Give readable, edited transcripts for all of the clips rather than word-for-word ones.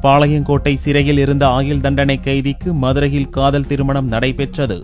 பாளையங்கோட்டை சிறையில் இருந்த ஆயுள் தண்டனை கைதிக்கு மதுரையில் காதல் திருமணம் நடைபெற்றது.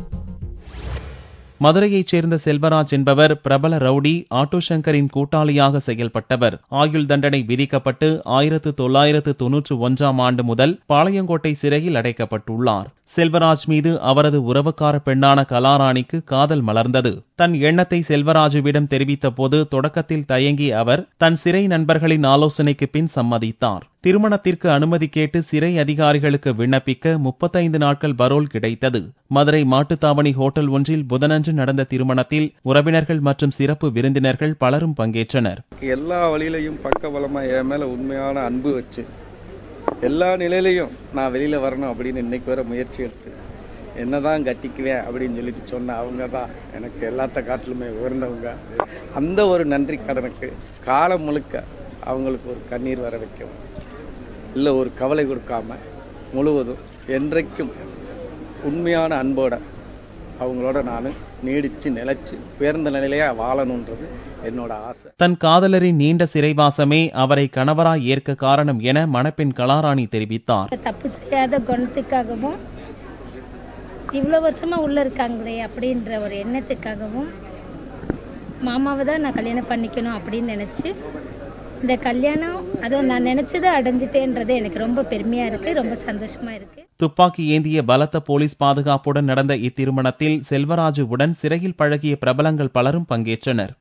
மதுரையைச் சேர்ந்த செல்வராஜ் என்பவர் பிரபல ரவுடி ஆட்டோ சங்கரின் கூட்டாளியாக செயல்பட்டவர். ஆயுள் தண்டனை விதிக்கப்பட்டு 1991 ஆண்டு முதல் பாளையங்கோட்டை சிறையில் அடைக்கப்பட்டுள்ளார். செல்வராஜ் மீது அவரது உறவுக்கார பெண்ணான கலாராணிக்கு காதல் மலர்ந்தது. தன் எண்ணத்தை செல்வராஜுவிடம் தெரிவித்த போது தொடக்கத்தில் தயங்கிய அவர் தன் சிறை நண்பர்களின் ஆலோசனைக்கு பின் சம்மதித்தார். திருமணத்திற்கு அனுமதி கேட்டு சிறை அதிகாரிகளுக்கு விண்ணப்பிக்க 35 நாட்கள் பரோல் கிடைத்தது. மதுரை மாட்டுத்தாவணி ஹோட்டல் ஒன்றில் புதனன்று நடந்த திருமணத்தில் உறவினர்கள் மற்றும் சிறப்பு விருந்தினர்கள் பலரும் பங்கேற்றனர். எல்லா வழியிலையும் பக்கபலமா என் மேல உண்மையான அன்பு வச்சு எல்லா நிலையிலையும் நான் வெளியில வரணும் அப்படின்னு இன்னைக்கு வர முயற்சி எடுத்து என்னதான் கட்டிக்குவேன் அப்படின்னு சொல்லிட்டு சொன்ன அவங்க தான் எனக்கு எல்லாத்த காட்டிலுமே உயர்ந்தவங்க. அந்த ஒரு நன்றி கடனுக்கு காலம் முழுக்க அவங்களுக்கு ஒரு கண்ணீர் வர வைக்கவும் இல்லை ஒரு கவலை கொடுக்காம முழுவதும் என்றைக்கும் உண்மையான அன்போட அவங்களோட நான் நீடிச்சு நிலைச்சு உயர்ந்த நிலையிலேயே வாழணுன்றது என்னோட ஆசை. தன் காதலரின் நீண்ட சிறைவாசமே அவரை கணவராய் ஏற்க காரணம் என மணப்பெண் கலாராணி தெரிவித்தார். தப்பு செய்யாத குணத்துக்காகவும் இவ்வளவு வருஷமா உள்ள இருக்காங்களே அப்படின்ற ஒரு எண்ணத்துக்காகவும் மாமாவை தான் நான் கல்யாணம் பண்ணிக்கணும் அப்படின்னு நினைச்சு இந்த கல்யாணம் அதை நான் நினைச்சதை அடைஞ்சிட்டேன்றது எனக்கு ரொம்ப பெருமையா இருக்கு, ரொம்ப சந்தோஷமா இருக்கு. துப்பாக்கி ஏந்திய பலத்த போலீஸ் பாதுகாப்புடன் நடந்த இத்திருமணத்தில் செல்வராஜுவுடன் சிறையில் பழகிய பிரபலங்கள் பலரும் பங்கேற்றனர்.